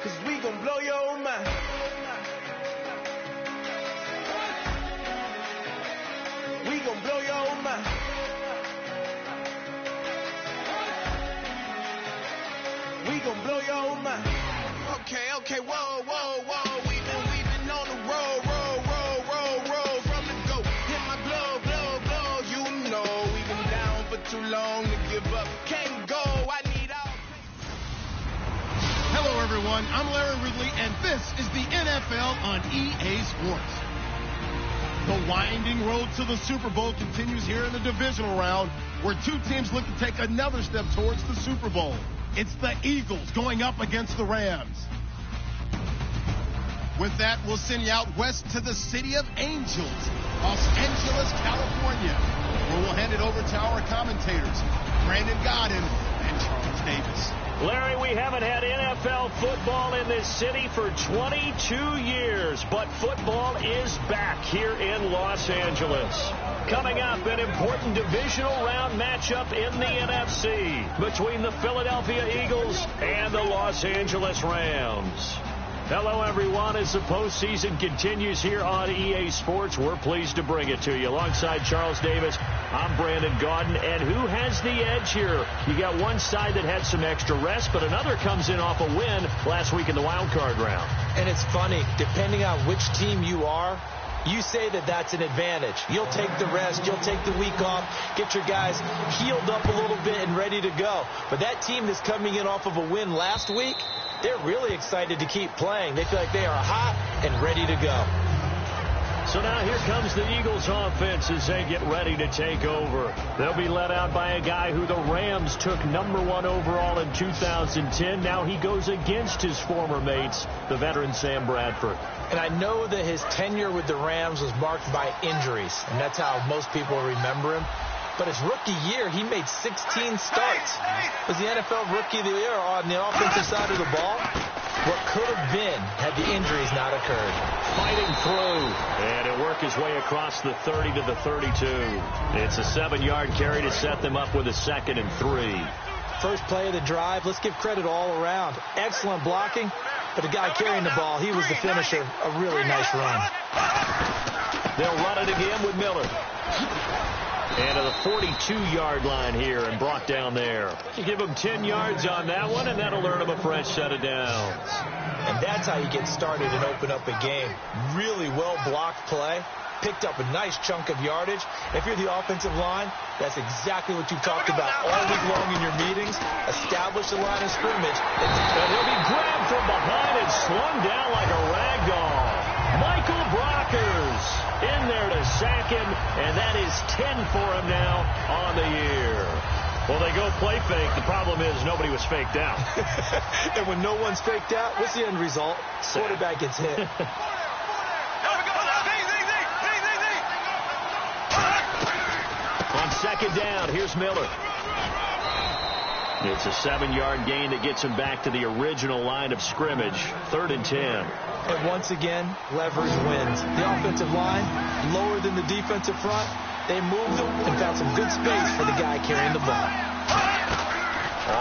'cause we gon' blow your mind. We gon' blow your mind. We gon' blow your mind. Okay, whoa. We've been on the road from the go. Hit my glow. You know we've been down for too long to give up. Can't go. I need all. Hello, everyone. I'm Larry Ridley, and this is the NFL on EA Sports. The winding road to the Super Bowl continues here in the divisional round, where two teams look to take another step towards the Super Bowl. It's the Eagles going up against the Rams. With that, we'll send you out west to the City of Angels, Los Angeles, California, where we'll hand it over to our commentators, Brandon Godden and Charles Davis. Larry, we haven't had NFL football in this city for 22 years, but football is back here in Los Angeles. Coming up, an important divisional round matchup in the NFC between the Philadelphia Eagles and the Los Angeles Rams. Hello, everyone. As the postseason continues here on EA Sports, we're pleased to bring it to you. Alongside Charles Davis, I'm Brandon Gaudin. And who has the edge here? You got one side that had some extra rest, but another comes in off a win last week in the wild card round. And it's funny, depending on which team you are, you say that that's an advantage. You'll take the rest. You'll take the week off. Get your guys healed up a little bit and ready to go. But that team that's coming in off of a win last week, they're really excited to keep playing. They feel like they are hot and ready to go. So now here comes the Eagles offense as they get ready to take over. They'll be led out by a guy who the Rams took #1 overall in 2010. Now he goes against his former mates, the veteran Sam Bradford. And I know that his tenure with the Rams was marked by injuries, and that's how most people remember him. But his rookie year, he made 16 starts. Was the NFL Rookie of the Year on the offensive side of the ball? What could have been had the injuries not occurred. Fighting through, and he'll work his way across the 30 to the 32. It's a 7-yard carry to set them up with a 2nd and 3. First play of the drive, let's give credit all around. Excellent blocking, but the guy carrying the ball, he was the finisher. A really nice run. They'll run it again with Miller. And to the 42-yard line here and brought down there. You give him 10 yards on that one, and that'll earn him a fresh set of downs. And that's how you get started and open up a game. Really well-blocked play. Picked up a nice chunk of yardage. If you're the offensive line, that's exactly what you talked about all week long in your meetings. Establish the line of scrimmage. And he'll be grabbed from behind and slung down like a rag doll. Michael Brockers in there to sack him, and that is 10 for him now on the year. Well, they go play fake. The problem is nobody was faked out. And when no one's faked out, what's the end result? Quarterback gets hit. On 2nd down, here's Miller. It's a 7-yard gain that gets him back to the original line of scrimmage. 3rd and 10. And once again, leverage wins. The offensive line, lower than the defensive front. They moved them and found some good space for the guy carrying the ball.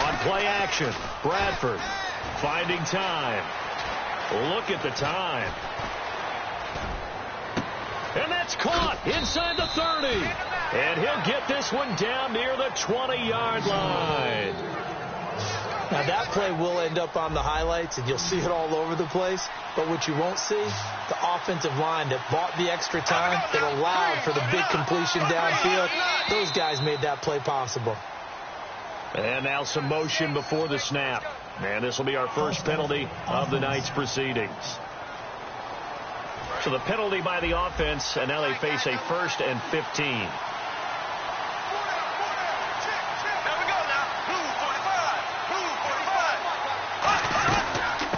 On play action, Bradford finding time. Look at the time. And that's caught inside the 30. And he'll get this one down near the 20-yard line. Now, that play will end up on the highlights, and you'll see it all over the place. But what you won't see, the offensive line that bought the extra time, that allowed for the big completion downfield. Those guys made that play possible. And now some motion before the snap. And this will be our first penalty of the night's proceedings. So the penalty by the offense, and now they face a 1st and 15.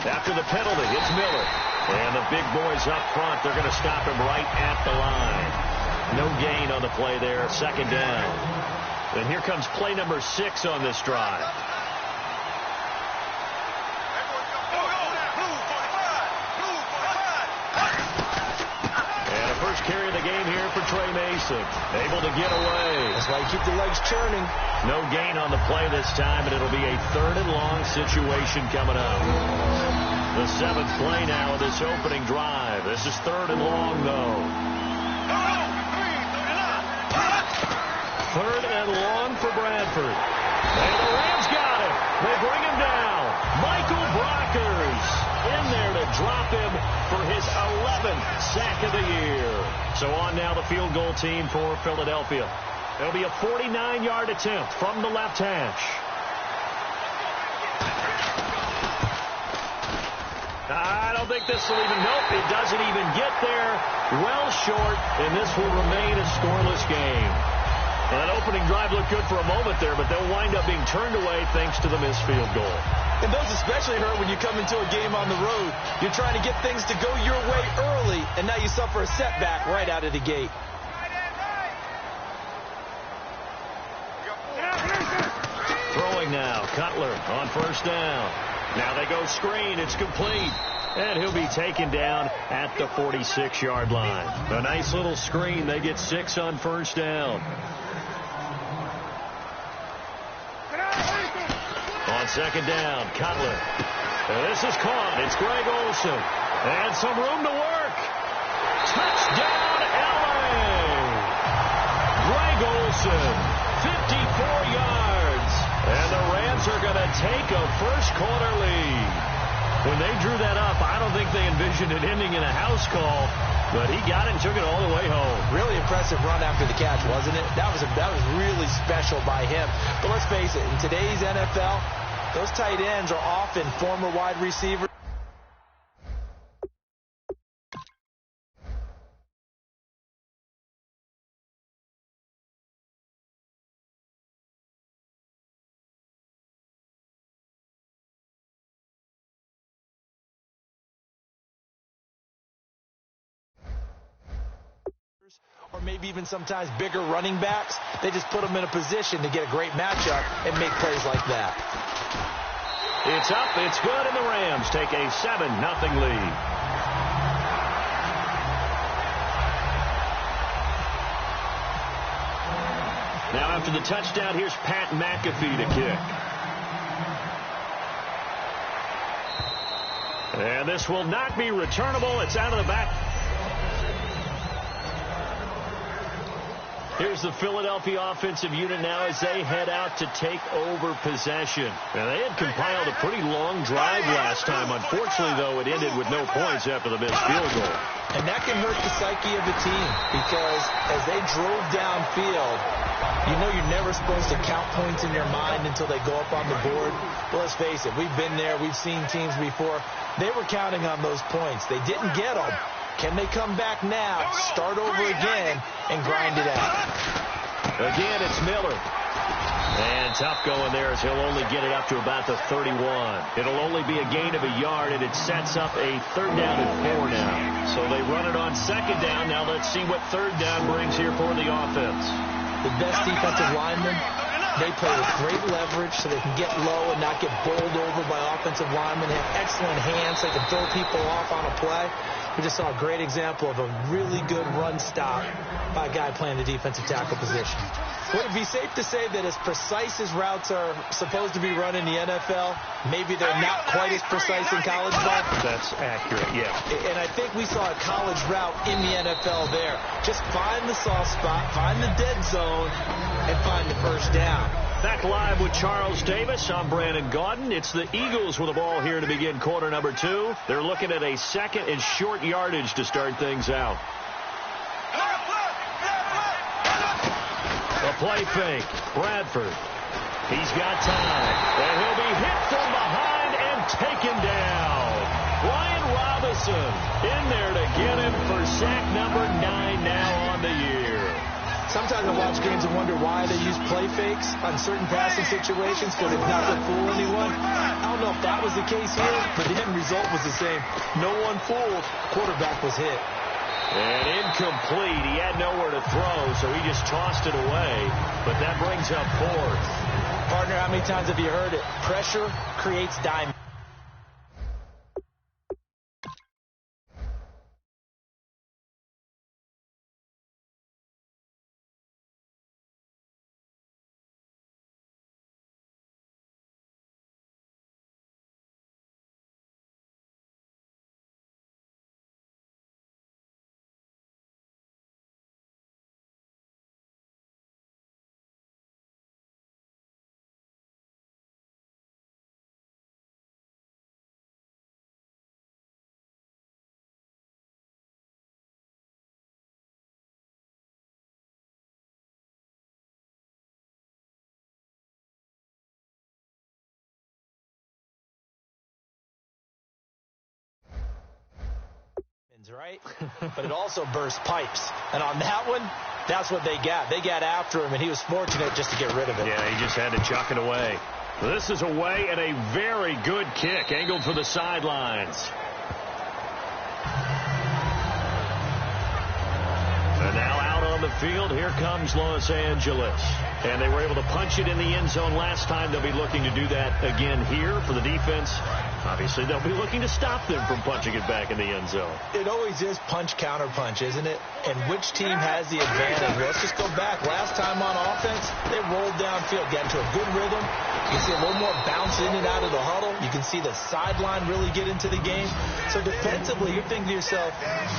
After the penalty, it's Miller. And the big boys up front, they're going to stop him right at the line. No gain on the play there, 2nd down. And here comes play number 6 on this drive. And a first carry of the game here for Trey Mason. Able to get away. That's why you keep the legs churning. No gain on the play this time, and it'll be a 3rd and long situation coming up. The 7th play now of this opening drive. This is 3rd and long, though. 3rd and long for Bradford. And the Rams got it. They bring him down. Michael Brockers in there to drop him for his 11th sack of the year. So on now the field goal team for Philadelphia. It'll be a 49-yard attempt from the left hash. I don't think this will even help. It doesn't even get there. Well short, and this will remain a scoreless game. Well, that opening drive looked good for a moment there, but they'll wind up being turned away thanks to the missed field goal. And those especially hurt when you come into a game on the road. You're trying to get things to go your way early, and now you suffer a setback right out of the gate. Throwing now, Cutler on 1st down. Now they go screen. It's complete. And he'll be taken down at the 46-yard line. A nice little screen. They get 6 on 1st down. On 2nd down, Cutler. This is caught. It's Greg Olsen. And some room to work. Touchdown, LA. Greg Olsen, 54 yards. And the Rams are going to take a first-quarter lead. When they drew that up, I don't think they envisioned it ending in a house call, but he got it and took it all the way home. Really impressive run after the catch, wasn't it? That was really special by him. But let's face it, in today's NFL, those tight ends are often former wide receivers. Or maybe even sometimes bigger running backs. They just put them in a position to get a great matchup and make plays like that. It's up, it's good, and the Rams take a 7-0 lead. Now after the touchdown, here's Pat McAfee to kick. And this will not be returnable. It's out of the back. Here's the Philadelphia offensive unit now as they head out to take over possession. Now, they had compiled a pretty long drive last time. Unfortunately, though, it ended with no points after the missed field goal. And that can hurt the psyche of the team because as they drove downfield, you know you're never supposed to count points in your mind until they go up on the board. Well, let's face it, we've been there. We've seen teams before. They were counting on those points. They didn't get them. Can they come back now, start over again, and grind it out? Again, it's Miller. And tough going there as he'll only get it up to about the 31. It'll only be a gain of a yard, and it sets up a 3rd down and 4 now. So they run it on 2nd down. Now let's see what 3rd down brings here for the offense. The best defensive linemen, they play with great leverage so they can get low and not get bowled over by offensive linemen. They have excellent hands. They can throw people off on a play. We just saw a great example of a really good run stop by a guy playing the defensive tackle position. Would it be safe to say that as precise as routes are supposed to be run in the NFL, maybe they're not quite as precise in college ball? That's accurate, yeah. And I think we saw a college route in the NFL there. Just find the soft spot, find the dead zone, and find the 1st down. Back live with Charles Davis. I'm Brandon Gaudin. It's the Eagles with the ball here to begin quarter number 2. They're looking at a 2nd and short yardage to start things out. A play fake. Bradford. He's got time. And he'll be hit from behind and taken down. Ryan Robinson in there to get him for sack number 9 now on the year. Sometimes I watch games and wonder why they use play fakes on certain passing situations because it's not to fool anyone. I don't know if that was the case here, but the end result was the same. No one fooled. Quarterback was hit. And incomplete. He had nowhere to throw, so he just tossed it away. But that brings up 4th. Partner, how many times have you heard it? Pressure creates diamond. right? But it also burst pipes. And on that one, that's what they got. They got after him, and he was fortunate just to get rid of it. Yeah, he just had to chuck it away. This is away and a very good kick angled for the sidelines. And now out on the field, here comes Los Angeles. And they were able to punch it in the end zone last time. They'll be looking to do that again here for the defense. Obviously, they'll be looking to stop them from punching it back in the end zone. It always is punch, counter punch, isn't it? And which team has the advantage? Let's just go back. Last time on offense, they rolled downfield, got into a good rhythm. You can see a little more bounce in and out of the huddle. You can see the sideline really get into the game. So defensively, you're thinking to yourself,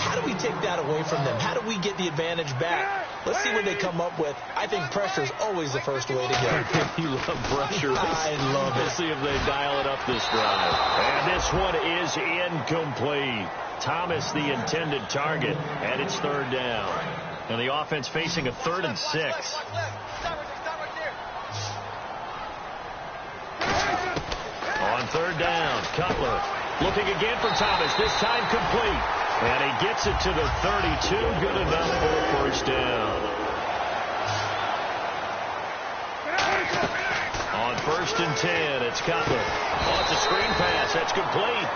how do we take that away from them? How do we get the advantage back? Let's see what they come up with. I think pressure is always the first way to go. You love pressure. I love it. Let's see if they dial it up this drive. And this one is incomplete. Thomas, the intended target, and it's third down. And the offense facing a 3rd and 6. On third down, Cutler looking again for Thomas, this time complete. And he gets it to the 32, good enough for a first down. On 1st and 10, it's Cutler. Oh, it's a screen pass, that's complete.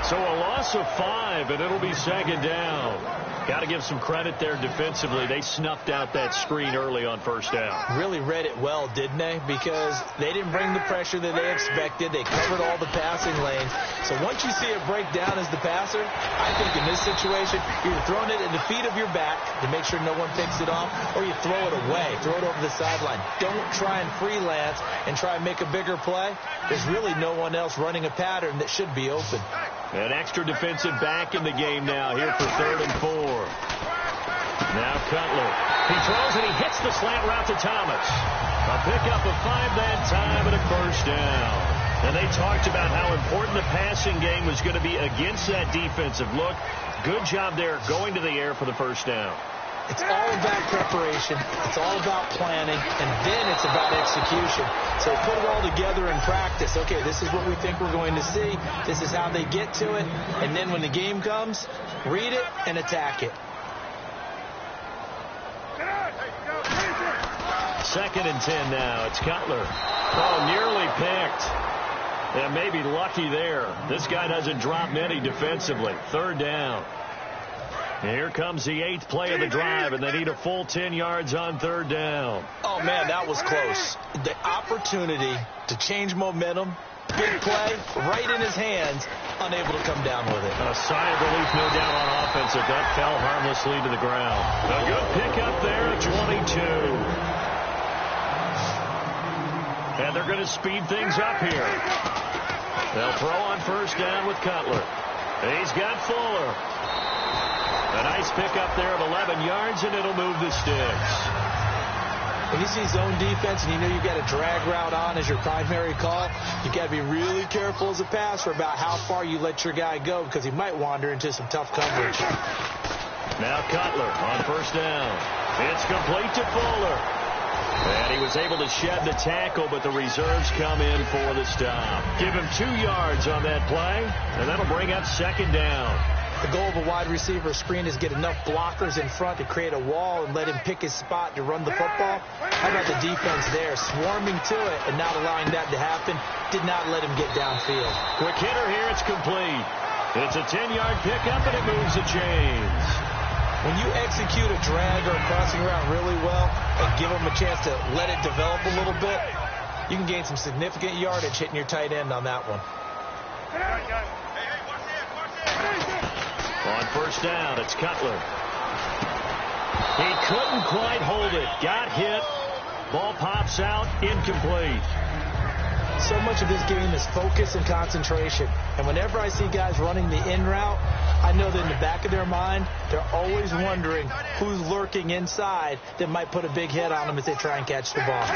So a loss of 5, and it'll be 2nd down. Got to give some credit there defensively. They snuffed out that screen early on 1st down. Really read it well, didn't they? Because they didn't bring the pressure that they expected. They covered all the passing lanes. So once you see it break down as the passer, I think in this situation, you're throwing it at the feet of your back to make sure no one picks it off, or you throw it away, throw it over the sideline. Don't try and freelance and try and make a bigger play. There's really no one else running a pattern that should be open. An extra defensive back in the game now here for 3rd and 4. Now Cutler. He throws and he hits the slant route to Thomas. A pickup of 5 that time and a first down. And they talked about how important the passing game was going to be against that defensive look. Good job there going to the air for the first down. It's all about preparation. It's all about planning. And then it's about execution. So put it all together in practice. Okay, this is what we think we're going to see. This is how they get to it. And then when the game comes, read it and attack it. 2nd and 10 now. It's Cutler. Oh, nearly picked. And maybe lucky there. This guy doesn't drop many defensively. 3rd down. Here comes the 8th play of the drive, and they need a full 10 yards on 3rd down. Oh, man, that was close. The opportunity to change momentum, big play, right in his hands, unable to come down with it. A sigh of relief, no doubt, on offense. That fell harmlessly to the ground. A good pickup there at 22. And they're going to speed things up here. They'll throw on 1st down with Cutler. He's got Fuller. A nice pickup there of 11 yards, and it'll move the sticks. When you see zone defense and you know you've got a drag route on as your primary call, you've got to be really careful as a passer about how far you let your guy go, because he might wander into some tough coverage. Now Cutler on 1st down. It's complete to Fuller. And he was able to shed the tackle, but the reserves come in for the stop. Give him 2 yards on that play, and that'll bring up 2nd down. The goal of a wide receiver screen is get enough blockers in front to create a wall and let him pick his spot to run the football. How about the defense there, swarming to it and not allowing that to happen? Did not let him get downfield. Quick hitter here, it's complete. It's a 10-yard pickup, and it moves the chains. When you execute a drag or a crossing route really well and give them a chance to let it develop a little bit, you can gain some significant yardage hitting your tight end on that one. On 1st down, it's Cutler. He couldn't quite hold it. Got hit. Ball pops out. Incomplete. So much of this game is focus and concentration. And whenever I see guys running the in route, I know that in the back of their mind, they're always wondering who's lurking inside that might put a big hit on them as they try and catch the ball.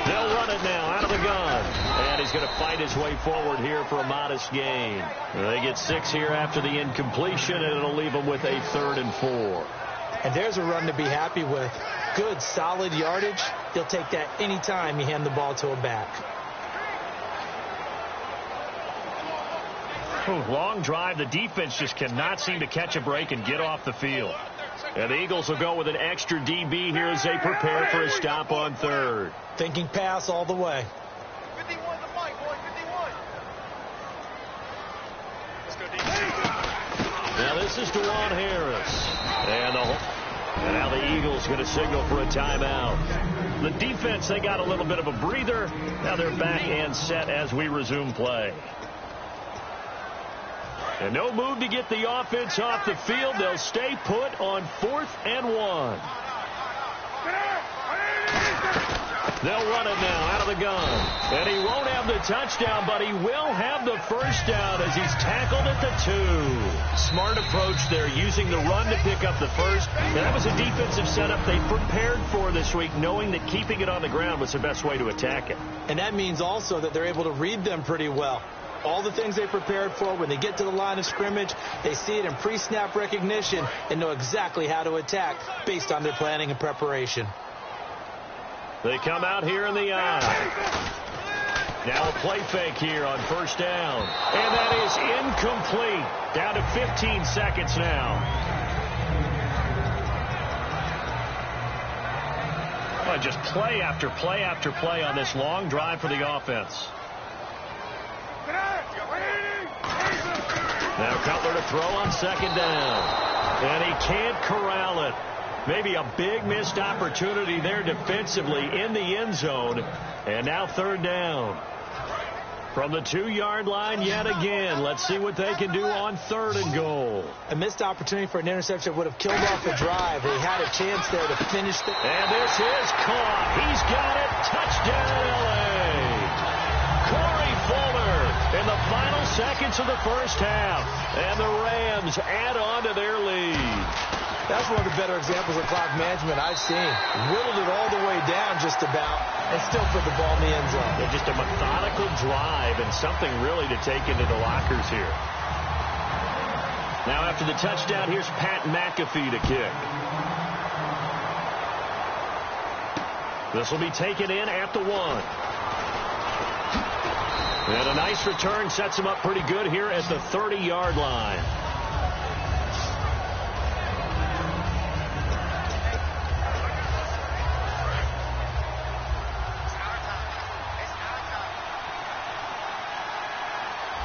They'll run it now out of the gun. And he's going to fight his way forward here for a modest gain. They get 6 here after the incompletion, and it'll leave them with a 3rd and 4. And there's a run to be happy with. Good, solid yardage. They'll take that any time you hand the ball to a back. Long drive. The defense just cannot seem to catch a break and get off the field. And the Eagles will go with an extra DB here as they prepare for a stop on third. Thinking pass all the way. 51 to Mike, boy, 51. Let's go defense. Now this is DeJuan Harris. And now the Eagles going to signal for a timeout. The defense, they got a little bit of a breather. Now they're back and set as we resume play. And no move to get the offense off the field. They'll stay put on 4th and 1. They'll run it now out of the gun. And he won't have the touchdown, but he will have the first down as he's tackled at the 2. Smart approach there, using the run to pick up the first. And that was a defensive setup they prepared for this week, knowing that keeping it on the ground was the best way to attack it. And that means also that they're able to read them pretty well. All the things they prepared for, when they get to the line of scrimmage, they see it in pre-snap recognition and know exactly how to attack based on their planning and preparation. They come out here in the eye. Now a play fake here on first down. And that is incomplete. Down to 15 seconds now. Well, just play after play after play on this long drive for the offense. Now Cutler to throw on second down. And he can't corral it. Maybe a big missed opportunity there defensively in the end zone. And now third down. From the 2-yard line yet again. Let's see what they can do on 3rd and goal. A missed opportunity for an interception would have killed off the drive. They had a chance there to finish the... And this is caught. He's got it. Touchdown, L.A. Corey Fuller in the final seconds of the first half. And the Rams add on to their lead. That's one of the better examples of clock management I've seen. Whittled it all the way down just about and still put the ball in the end zone. Yeah, just a methodical drive and something really to take into the lockers here. Now after the touchdown, here's Pat McAfee to kick. This will be taken in at the 1. And a nice return sets him up pretty good here at the 30-yard line.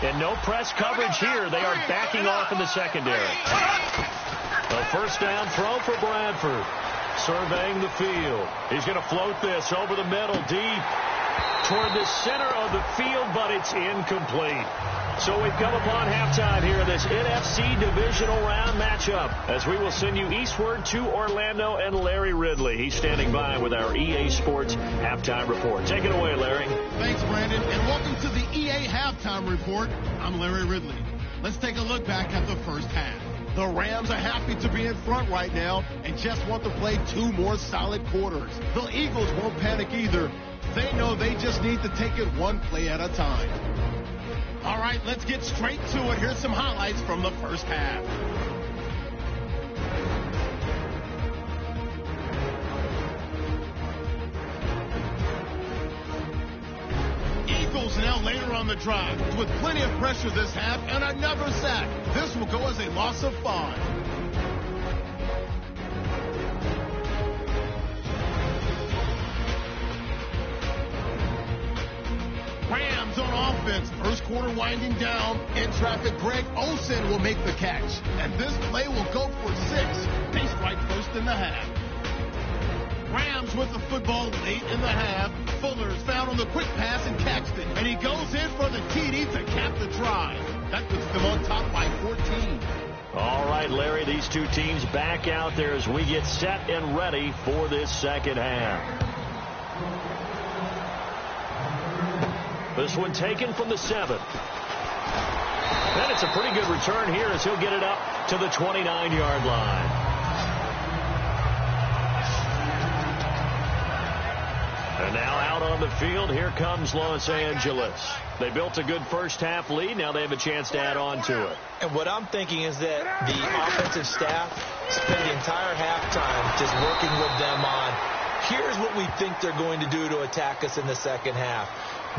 And no press coverage here. They are backing off in the secondary. A first down throw for Bradford. Surveying the field. He's going to float this over the middle deep toward the center of the field, but it's incomplete. So we've come upon halftime here in this NFC divisional round matchup as we will send you eastward to Orlando and Larry Ridley. He's standing by with our EA Sports halftime report. Take it away, Larry. Thanks, Brandon, and welcome to the EA halftime report. I'm Larry Ridley. Let's take a look back at the first half. The Rams are happy to be in front right now and just want to play 2 more solid quarters. The Eagles won't panic either. They know they just need to take it 1 play at a time. All right, let's get straight to it. Here's some highlights from the first half. Eagles now later on the drive with plenty of pressure this half and another sack. This will go as a loss of 5. Rams on offense. First quarter winding down. In traffic, Greg Olsen will make the catch. And this play will go for 6. They strike first in the half. Rams with the football late in the half. Fuller's found on the quick pass and catched it. And he goes in for the TD to cap the drive. That puts them on top by 14. All right, Larry, these 2 teams back out there as we get set and ready for this second half. This one taken from the 7th. And it's a pretty good return here as he'll get it up to the 29-yard line. And now out on the field, here comes Los Angeles. They built a good first half lead. Now they have a chance to add on to it. And what I'm thinking is that the offensive staff spent the entire halftime just working with them on, here's what we think they're going to do to attack us in the second half.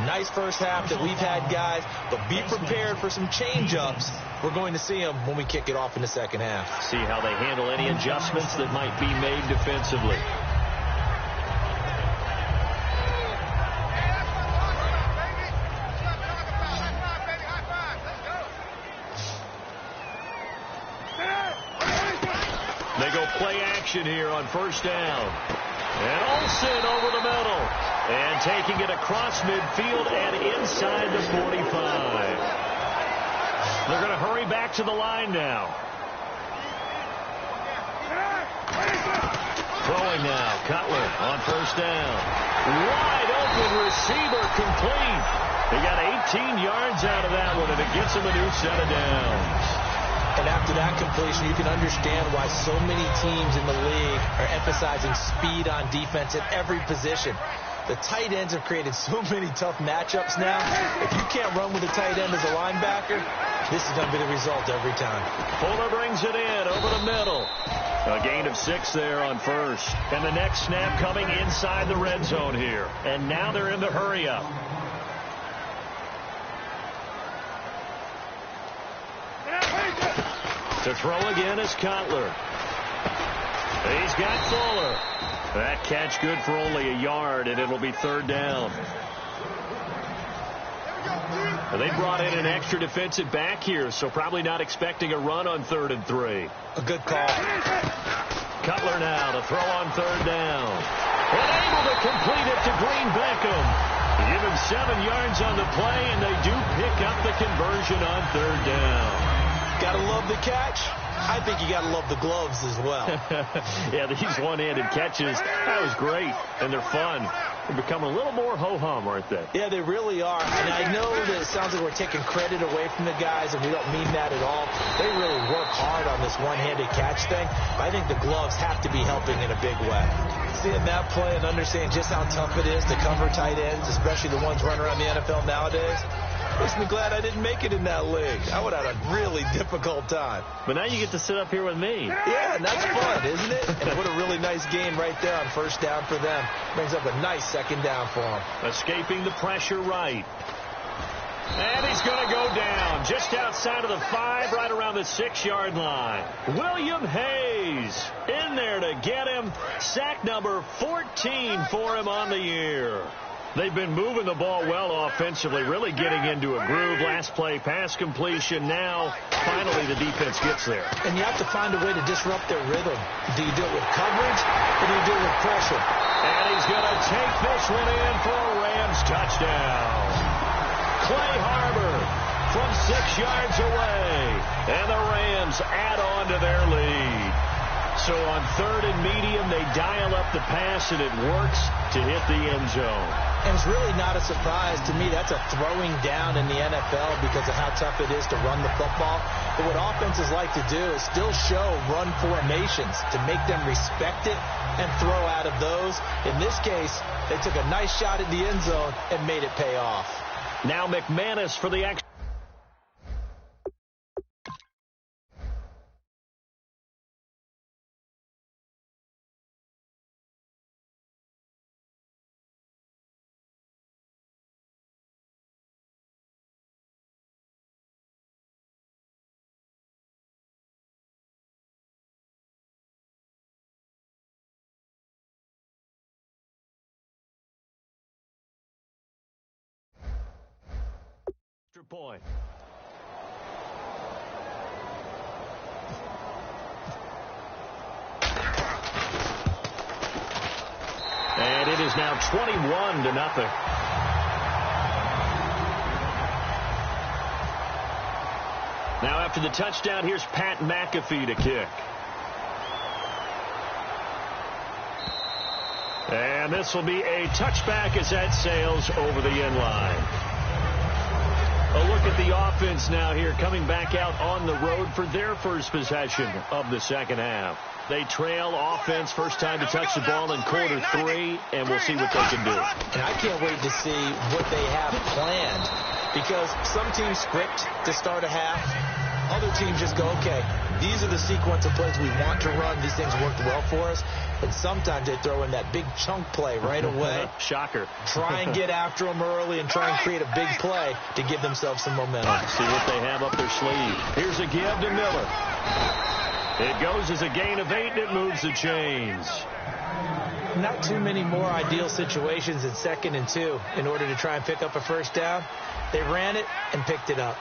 Nice first half that we've had, guys, but be prepared for some change-ups. We're going to see them when we kick it off in the second half. See how they handle any adjustments that might be made defensively. They go play action here on first down. And Olsen over the middle. And taking it across midfield and inside the 45. They're going to hurry back to the line now. Throwing now. Cutler on first down. Wide open receiver complete. They got 18 yards out of that one, and it gets them a new set of downs. And after that completion, you can understand why so many teams in the league are emphasizing speed on defense at every position. The tight ends have created so many tough matchups now. If you can't run with a tight end as a linebacker, this is going to be the result every time. Fuller brings it in over the middle. A gain of 6 there on first. And the next snap coming inside the red zone here. And now they're in the hurry-up. To throw again is Cutler. He's got Fuller. That catch good for only a yard, and it'll be third down. They brought in an extra defensive back here, so probably not expecting a run on 3rd and 3. A good call. Cutler now to throw on third down. And able to complete it to Green Beckham. Give him 7 yards on the play, and they do pick up the conversion on third down. Gotta love the catch. I think you gotta love the gloves as well. Yeah, these one-handed catches, that was great, and they're fun. They're becoming a little more ho-hum, aren't they? Yeah, they really are. And I know that it sounds like we're taking credit away from the guys, and we don't mean that at all. They really work hard on this one-handed catch thing. I think the gloves have to be helping in a big way. Seeing that play and understanding just how tough it is to cover tight ends, especially the ones running around the NFL nowadays, makes me glad I didn't make it in that league. I would have had a really difficult time. But now you get to sit up here with me. Yeah, and that's fun, isn't it? And what a really nice gain right there on first down for them. Brings up a nice second down for them. Escaping the pressure right. And he's going to go down just outside of the 5, right around the 6-yard line. William Hayes in there to get him. Sack number 14 for him on the year. They've been moving the ball well offensively, really getting into a groove. Last play, pass completion. Now, finally, the defense gets there. And you have to find a way to disrupt their rhythm. Do you do it with coverage, or do you do it with pressure? And he's going to take this one in for a Rams touchdown. Clay Harbor from 6 yards away. And the Rams add on to their lead. So on 3rd and medium, they dial up the pass, and it works to hit the end zone. And it's really not a surprise to me. That's a throwing down in the NFL because of how tough it is to run the football. But what offenses like to do is still show run formations to make them respect it and throw out of those. In this case, they took a nice shot at the end zone and made it pay off. Now McManus for the extra. Point. And it is now 21-0. Now after the touchdown, here's Pat McAfee to kick. And this will be a touchback as that sails over the end line. A look at the offense now here, coming back out on the road for their first possession of the second half. They trail offense, first time to touch the ball in quarter 3, and we'll see what they can do. And I can't wait to see what they have planned, because some teams script to start a half, Other teams just go, okay, these are the sequence of plays we want to run. These things worked well for us. And sometimes they throw in that big chunk play right away. Shocker. Try and get after them early and try and create a big play to give themselves some momentum. See what they have up their sleeve. Here's a give to Miller. It goes as a gain of 8, and it moves the chains. Not too many more ideal situations in 2nd and 2 in order to try and pick up a first down. They ran it and picked it up.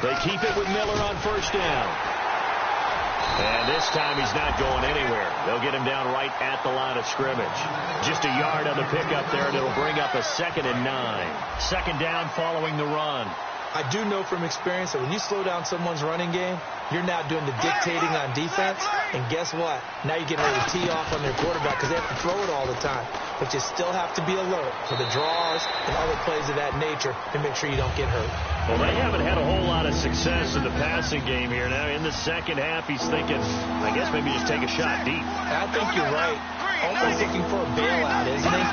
They keep it with Miller on first down. And this time he's not going anywhere. They'll get him down right at the line of scrimmage. Just a yard on the pickup there, and it'll bring up a 2nd and 9. Second down following the run. I do know from experience that when you slow down someone's running game, you're now doing the dictating on defense. And guess what? Now you're getting ready to tee off on their quarterback because they have to throw it all the time. But you still have to be alert for the draws and other plays of that nature to make sure you don't get hurt. Well, they haven't had a whole lot of success in the passing game here. Now, in the second half, he's thinking, I guess maybe just take a shot deep. I think you're right. Almost looking for a bailout, isn't he?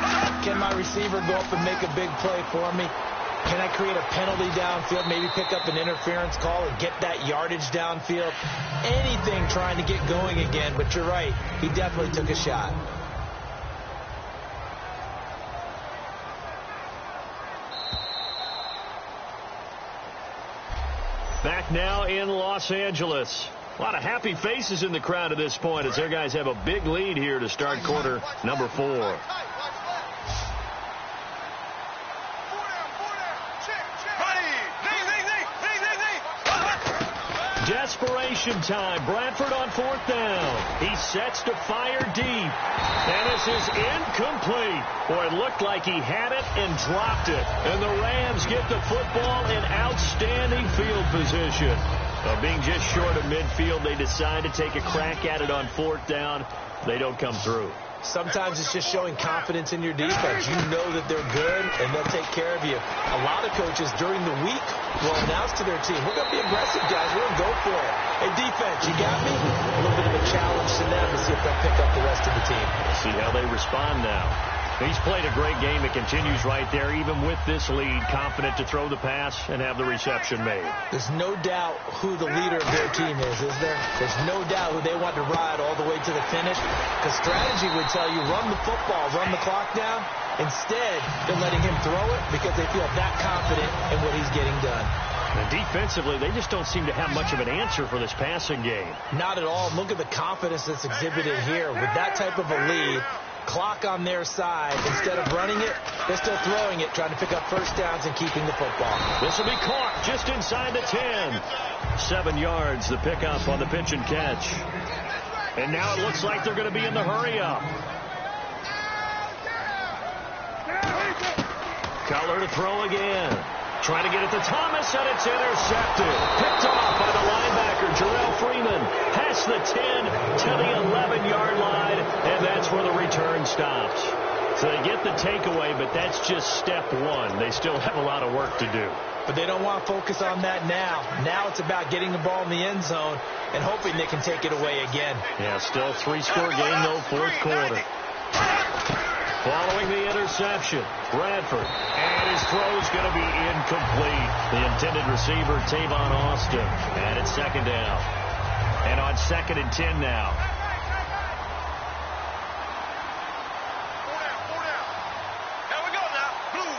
Can my receiver go up and make a big play for me? Can I create a penalty downfield, maybe pick up an interference call and get that yardage downfield? Anything trying to get going again, but you're right. He definitely took a shot. Back now in Los Angeles. A lot of happy faces in the crowd at this point as their guys have a big lead here to start quarter number 4. Desperation time. Bradford on 4th down. He sets to fire deep. And this is incomplete. Boy, it looked like he had it and dropped it. And the Rams get the football in outstanding field position. Being just short of midfield, they decide to take a crack at it on 4th down. They don't come through. Sometimes it's just showing confidence in your defense. You know that they're good, and they'll take care of you. A lot of coaches during the week will announce to their team, we're going to be aggressive, guys. We're going to go for it. Hey, defense, you got me? A little bit of a challenge to them to see if they'll pick up the rest of the team. See how they respond now. He's played a great game. It continues right there, even with this lead, confident to throw the pass and have the reception made. There's no doubt who the leader of their team is there? There's no doubt who they want to ride all the way to the finish. Because strategy would tell you, run the football, run the clock down. Instead, they're letting him throw it because they feel that confident in what he's getting done. And defensively, they just don't seem to have much of an answer for this passing game. Not at all. Look at the confidence that's exhibited here. With that type of a lead, clock on their side, instead of running it, they're still throwing it, trying to pick up first downs and keeping the football. This will be caught just inside the 10. 7 yards, the pickup on the pitch and catch. And now it looks like they're going to be in the hurry-up. Cutler to throw again. Trying to get it to Thomas, and it's intercepted. Picked off by the linebacker, Jarrell Freeman. Past the 10 to the 11-yard line, and that's where the return stops. So they get the takeaway, but that's just step one. They still have a lot of work to do. But they don't want to focus on that now. Now it's about getting the ball in the end zone and hoping they can take it away again. Yeah, still a 3-score game, though, 4th quarter. Following the interception, Bradford, and his throw's going to be incomplete. The intended receiver, Tavon Austin, and it's 2nd down. And on 2nd and 10 now. Here we go now. Blue,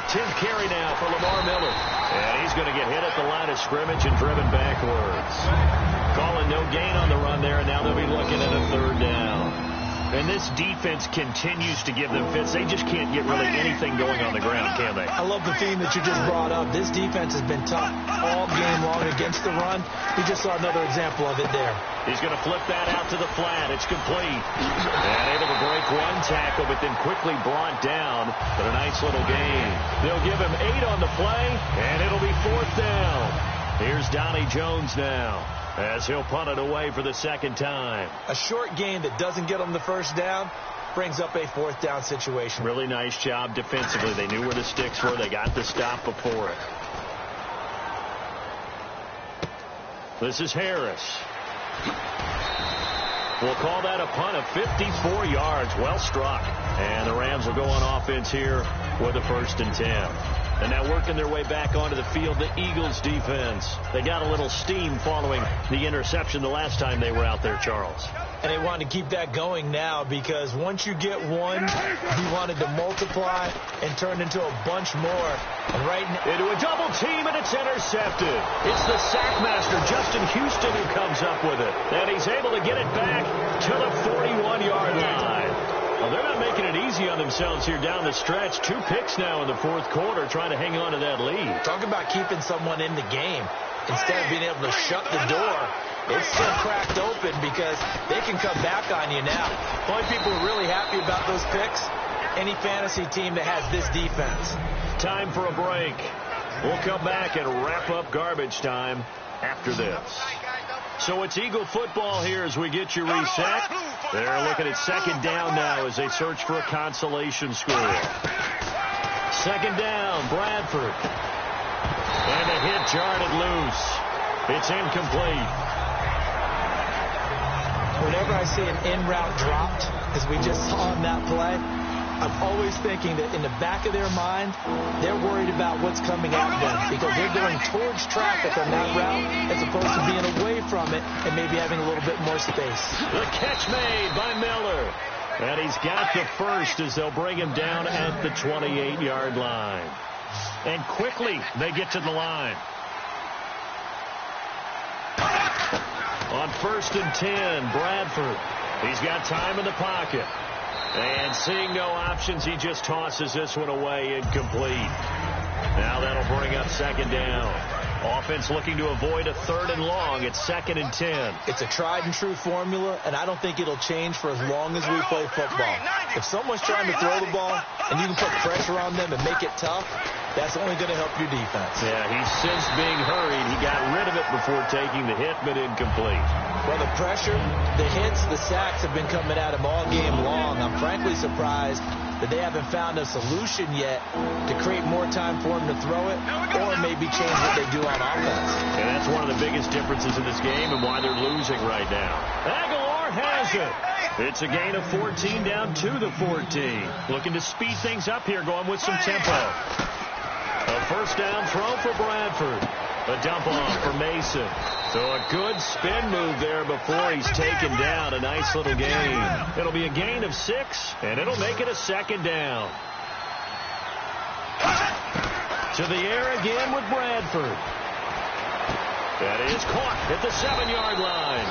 10th carry now for Lamar Miller. And he's going to get hit at the line of scrimmage and driven backwards. Calling no gain on the run there, and now they'll be looking at a 3rd down. And this defense continues to give them fits. They just can't get really anything going on the ground, can they? I love the theme that you just brought up. This defense has been tough all game long against the run. We just saw another example of it there. He's going to flip that out to the flat. It's complete. And able to break one tackle, but then quickly brought down. But a nice little gain. They'll give him 8 on the play, and it'll be 4th down. Here's Donnie Jones now, as he'll punt it away for the 2nd time. A short gain that doesn't get them the first down brings up a 4th down situation. Really nice job defensively. They knew where the sticks were. They got the stop before it. This is Harris. We'll call that a punt of 54 yards. Well struck. And the Rams will go on offense here with a 1st and 10. And now working their way back onto the field, the Eagles defense. They got a little steam following the interception the last time they were out there, Charles. And they wanted to keep that going now because once you get one, you wanted to multiply and turn into a bunch more. And right now, into a double team, and it's intercepted. It's the sackmaster, Justin Houston, who comes up with it. And he's able to get it back to the 41-yard line. Well, they're not making it easy on themselves here down the stretch. 2 picks now in the 4th quarter trying to hang on to that lead. Talk about keeping someone in the game. Instead of being able to shut the door, it's still cracked open because they can come back on you now. The only people who are really happy about those picks, any fantasy team that has this defense. Time for a break. We'll come back and wrap up garbage time after this. So it's Eagle football here as we get you reset. They're looking at 2nd down now as they search for a consolation score. 2nd down, Bradford. And the hit jarred it loose. It's incomplete. Whenever I see an in-route dropped, as we just saw on that play, I'm always thinking that in the back of their mind, they're worried about what's coming at them because they're going towards traffic on that route as opposed to being away from it and maybe having a little bit more space. The catch made by Miller. And he's got the 1st as they'll bring him down at the 28-yard line. And quickly, they get to the line. On 1st and 10, Bradford. He's got time in the pocket. And seeing no options, he just tosses this one away, incomplete. Now that'll bring up 2nd down. Offense looking to avoid a 3rd and long. It's 2nd and 10. It's a tried and true formula, and I don't think it'll change for as long as we play football. If someone's trying to throw the ball and you can put pressure on them and make it tough, that's only going to help your defense. Yeah, he's since being hurried. He got rid of it before taking the hit, but incomplete. Well, the pressure, the hits, the sacks have been coming at him all game long. I'm frankly surprised that they haven't found a solution yet to create more time for him to throw it or maybe change what they do on offense. And that's one of the biggest differences in this game and why they're losing right now. Aguilar has it. It's a gain of 14 down to the 14. Looking to speed things up here, going with some tempo. A 1st down throw for Bradford. A dump off for Mason. So a good spin move there before he's taken down. A nice little gain. It'll be a gain of 6, and it'll make it a 2nd down. To the air again with Bradford. That is caught at the 7-yard line.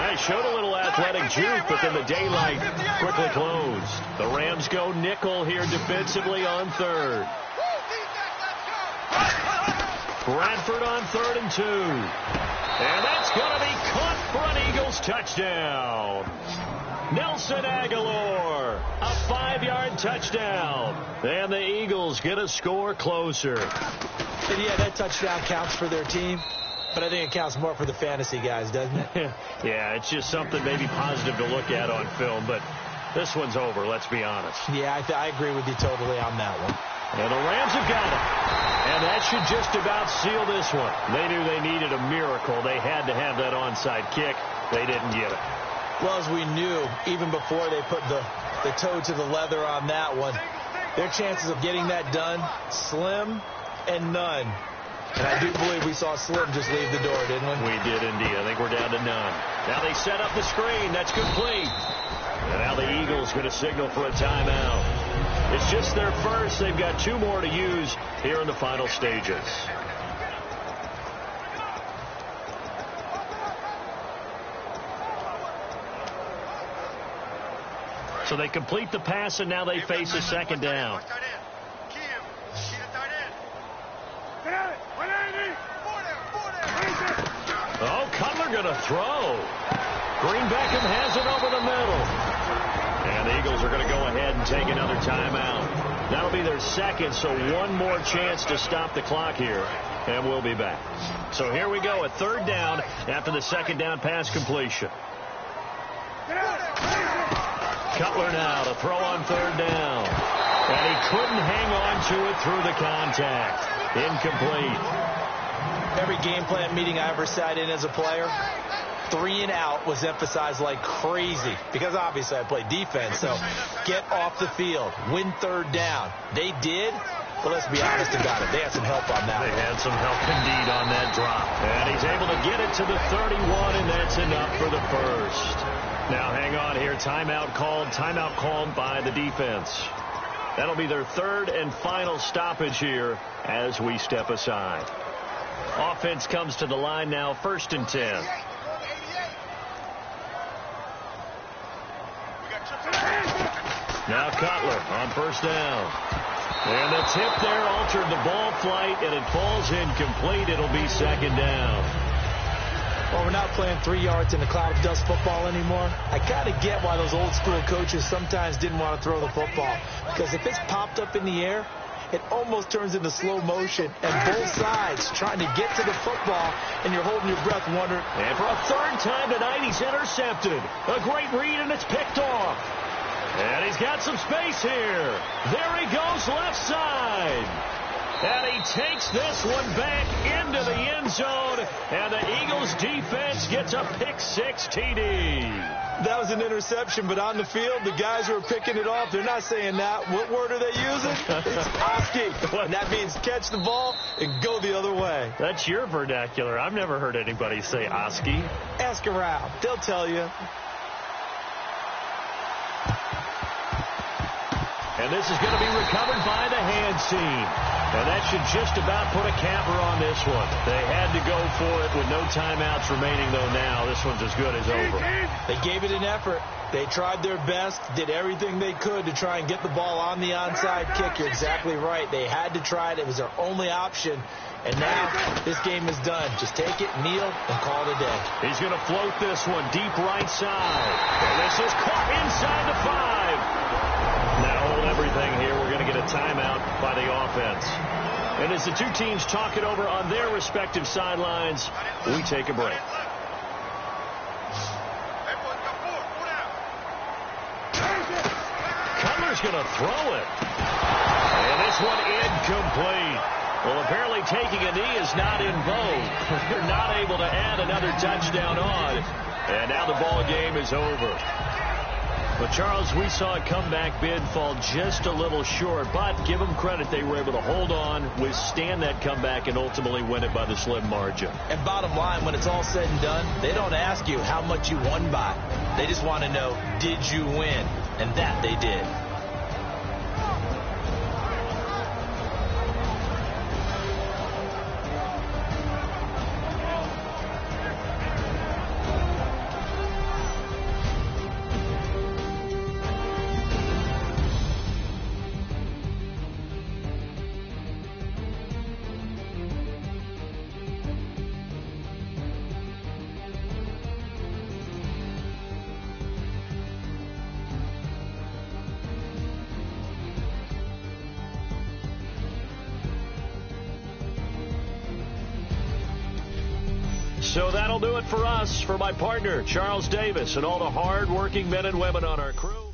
They showed a little athletic juke, but then the daylight quickly closed. The Rams go nickel here defensively on 3rd. Bradford on 3rd and 2. And that's going to be caught for an Eagles touchdown. Nelson Aguilar, a 5-yard touchdown. And the Eagles get a score closer. And yeah, that touchdown counts for their team, but I think it counts more for the fantasy guys, doesn't it? Yeah, it's just something maybe positive to look at on film, but this one's over, let's be honest. Yeah, I agree with you totally on that one. And the Rams have got it. And that should just about seal this one. They knew they needed a miracle. They had to have that onside kick. They didn't get it. Well, as we knew, even before they put the toe to the leather on that one, their chances of getting that done, slim and none. And I do believe we saw Slim just leave the door, didn't we? We did indeed. I think we're down to none. Now they set up the screen. That's complete. And now the Eagles going to signal for a timeout. It's just their first. They've got 2 more to use here in the final stages. So they complete the pass, and now they face a 2nd down. Oh, Cutler going to throw. Green Beckham has it over the middle. And the Eagles are going to go ahead and take another timeout. That'll be their 2nd, so 1 more chance to stop the clock here. And we'll be back. So here we go, a 3rd down after the 2nd down pass completion. Cutler now to throw on 3rd down. And he couldn't hang on to it through the contact. Incomplete. Every game plan meeting I ever sat in as a player, 3 and out was emphasized like crazy because obviously I played defense. So get off the field, win 3rd down. They did. But let's be honest about it. They had some help on that. They had some help indeed on that drop. And he's able to get it to the 31, and that's enough for the first. Now hang on here. Timeout called by the defense. That'll be their 3rd and final stoppage here as we step aside. Offense comes to the line now, 1st and 10. Now Cutler on 1st down. And the tip there altered the ball flight, and it falls incomplete. It'll be 2nd down. Well, we're not playing 3 yards in a cloud of dust football anymore. I kind of get why those old school coaches sometimes didn't want to throw the football. Because if it's popped up in the air, it almost turns into slow motion. And both sides trying to get to the football, and you're holding your breath wondering. And for a 3rd time tonight, he's intercepted. A great read, and it's picked off. And he's got some space here. There he goes, left side. And he takes this one back into the end zone. And the Eagles defense gets a pick-6 TD. That was an interception, but on the field, the guys who are picking it off, they're not saying that. What word are they using? It's Oski. And that means catch the ball and go the other way. That's your vernacular. I've never heard anybody say Oski. Ask around. They'll tell you. And this is going to be recovered by the hands team. And that should just about put a capper on this one. They had to go for it with no timeouts remaining, though now. This one's as good as over. They gave it an effort. They tried their best, did everything they could to try and get the ball on the onside kick. You're exactly right. They had to try it. It was their only option. And now this game is done. Just take it, kneel, and call it a day. He's going to float this one deep right side. And this is caught inside the 5. Now hold everything here. We're going to get a timeout by the offense. And as the two teams talk it over on their respective sidelines, we take a break. Cutler's going to throw it. And this one incomplete. Well, apparently taking a knee is not in vogue. They're not able to add another touchdown on. And now the ball game is over. But, Charles, we saw a comeback bid fall just a little short, but give them credit. They were able to hold on, withstand that comeback, and ultimately win it by the slim margin. And bottom line, when it's all said and done, they don't ask you how much you won by. They just want to know, did you win? And that they did. So that'll do it for us. For my partner, Charles Davis, and all the hard-working men and women on our crew.